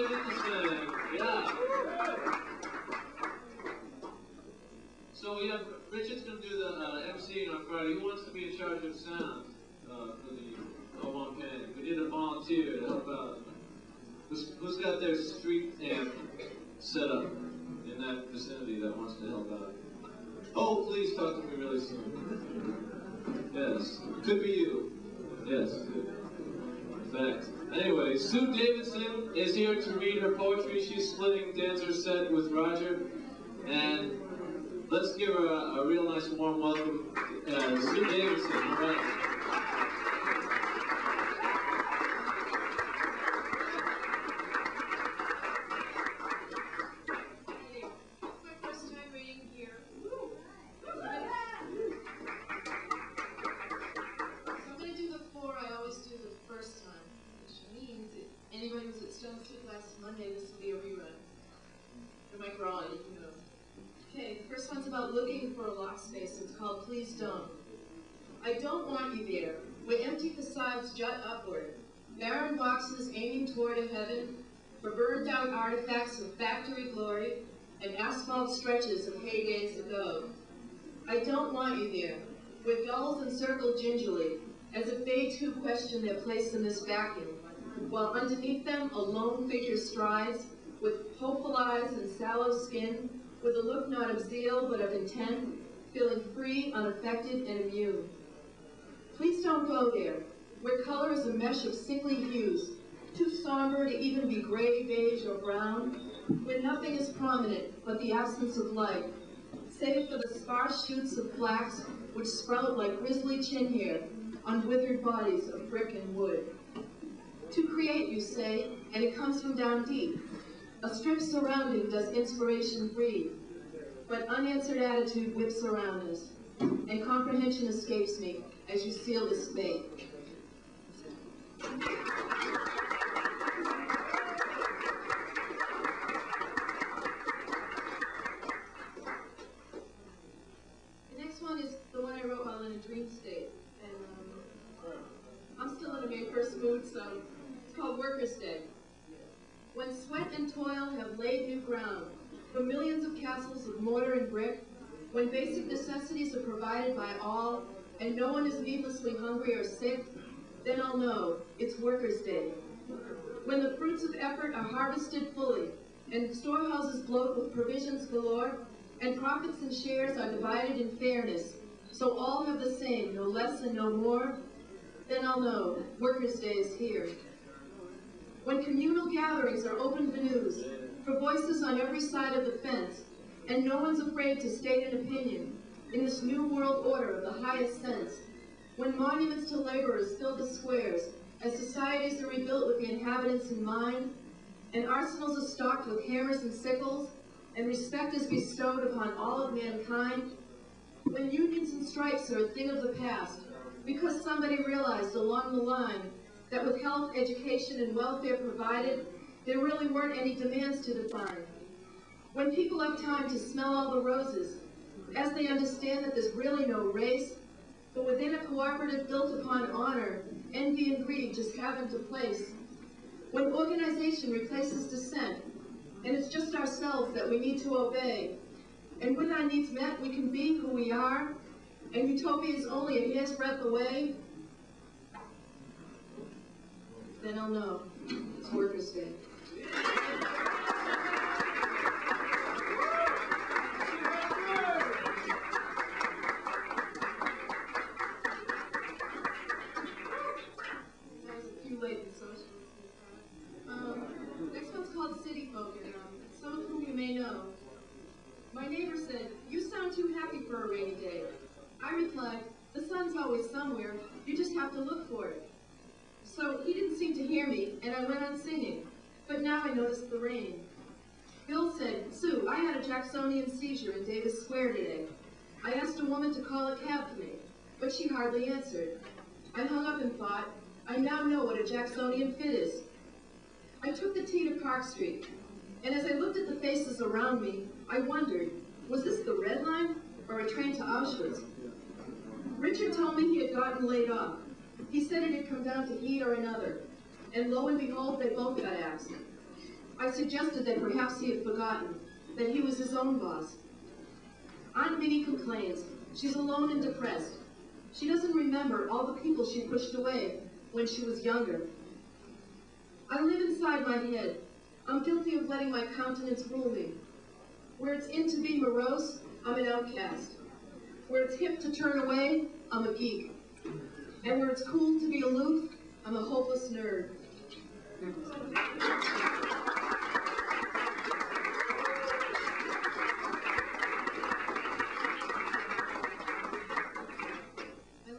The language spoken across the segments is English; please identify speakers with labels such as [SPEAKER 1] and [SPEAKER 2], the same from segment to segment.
[SPEAKER 1] Davidson. Yeah. So we have Richard's going to do the MC on Friday. Who wants to be in charge of sound for the O1 Can? We need a volunteer to help out. Who's got their street amp set up in that vicinity that wants to help out? Oh, please talk to me really soon. Yes, could be you. Yes, good. Thanks. Anyway, Sue Davidson is here to read her poetry. She's splitting dancer's set with Roger. And let's give her a real nice warm welcome. Sue Davidson, all right.
[SPEAKER 2] Anybody who was at Stone Street last Monday, this will be a rerun. Or Mike Rawley, you know. Okay, the first one's about looking for a lost space. It's called Please Don't. I don't want you there, where empty facades jut upward, barren boxes aiming toward a heaven, for burned out artifacts of factory glory and asphalt stretches of heydays ago. I don't want you there, where gulls encircle gingerly, as if they too question their place in this vacuum, while underneath them a lone figure strides, with hopeful eyes and sallow skin, with a look not of zeal but of intent, feeling free, unaffected, and immune. Please don't go there, where color is a mesh of sickly hues, too somber to even be gray, beige, or brown, where nothing is prominent but the absence of light, save for the sparse shoots of flax which sprout like grisly chin hair on withered bodies of brick and wood. To create, you say, and it comes from down deep. A strict surrounding does inspiration breed, but unanswered attitude whips around us, and comprehension escapes me as you seal this fate. The next one is the one I wrote while in a dream state, and I'm still in a May 1st mood, so it's called Workers' Day. When sweat and toil have laid new ground for millions of castles of mortar and brick, when basic necessities are provided by all, and no one is needlessly hungry or sick, then I'll know it's Workers' Day. When the fruits of effort are harvested fully, and storehouses bloat with provisions galore, and profits and shares are divided in fairness, so all have the same, no less and no more, then I'll know Workers' Day is here. When communal gatherings are open venues for voices on every side of the fence, and no one's afraid to state an opinion in this new world order of the highest sense, when monuments to laborers fill the squares, as societies are rebuilt with the inhabitants in mind, and arsenals are stocked with hammers and sickles, and respect is bestowed upon all of mankind, when unions and strikes are a thing of the past, because somebody realized along the line that with health, education, and welfare provided, there really weren't any demands to define. When people have time to smell all the roses, as they understand that there's really no race, but within a cooperative built upon honor, envy and greed just haven't a place. When organization replaces dissent, and it's just ourselves that we need to obey, and with our needs met, we can be who we are, and utopia is only a hair's breadth away, then I'll know it's Workers' Day. That was a few late in social. Next one's called City Folk, and some of whom you may know. My neighbor said, "You sound too happy for a rainy day." I replied, "The sun's always somewhere, you just have to look for it." So he didn't seem to hear me, and I went on singing, but now I noticed the rain. Bill said, "Sue, I had a Jacksonian seizure in Davis Square today. I asked a woman to call a cab for me, but she hardly answered. I hung up and thought, I now know what a Jacksonian fit is. I took the T to Park Street, and as I looked at the faces around me, I wondered, was this the Red Line or a train to Auschwitz? Richard told me he had gotten laid off. He said it had come down to heat or another, and lo and behold, they both got axed. I suggested that perhaps he had forgotten that he was his own boss. Aunt Minnie complains. She's alone and depressed. She doesn't remember all the people she pushed away when she was younger. I live inside my head. I'm guilty of letting my countenance rule me. Where it's in to be morose, I'm an outcast. Where it's hip to turn away, I'm a geek. And where it's cool to be aloof, I'm a hopeless nerd. My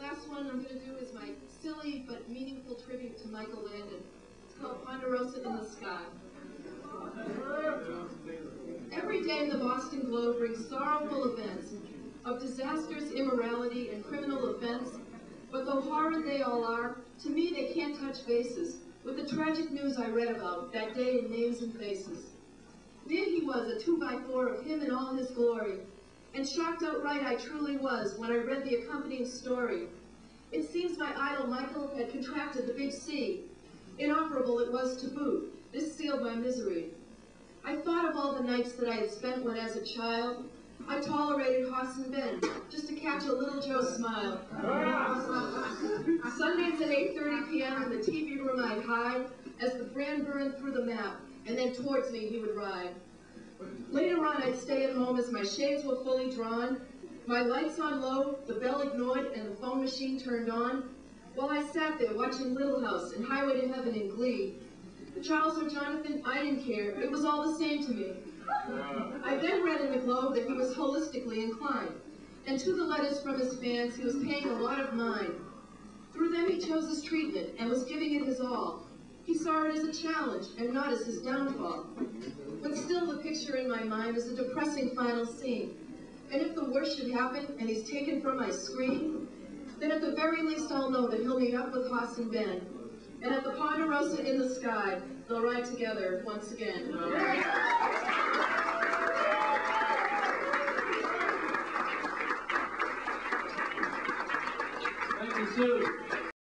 [SPEAKER 2] last one I'm going to do is my silly but meaningful tribute to Michael Landon. It's called Ponderosa in the Sky. Every day the Boston Globe brings sorrowful events of disastrous immorality and criminal offense, but though horrid they all are, to me they can't touch bases with the tragic news I read about that day in Names and Faces. There he was, a 2x4 of him in all his glory, and shocked outright I truly was when I read the accompanying story. It seems my idol Michael had contracted the big C. Inoperable it was to boot. This sealed my misery. I thought of all the nights that I had spent when, as a child, I tolerated Hoss and Ben just to catch a little Joe's smile. Sundays at 8:30 p.m. in the TV room I'd hide as the brand burned through the map, and then towards me he would ride. Later on I'd stay at home as my shades were fully drawn, my lights on low, the bell ignored, and the phone machine turned on, while I sat there watching Little House and Highway to Heaven in glee. Charles or Jonathan, I didn't care. It was all the same to me. I then read in the Globe that he was holistically inclined, and to the letters from his fans, he was paying a lot of mind. Through them, he chose his treatment and was giving it his all. He saw it as a challenge and not as his downfall. But still, the picture in my mind is a depressing final scene. And if the worst should happen and he's taken from my screen, then at the very least I'll know that he'll meet up with Hoss and Ben. And at the Ponderosa in the Sky, they'll ride together once again.
[SPEAKER 1] Thank you, Sue.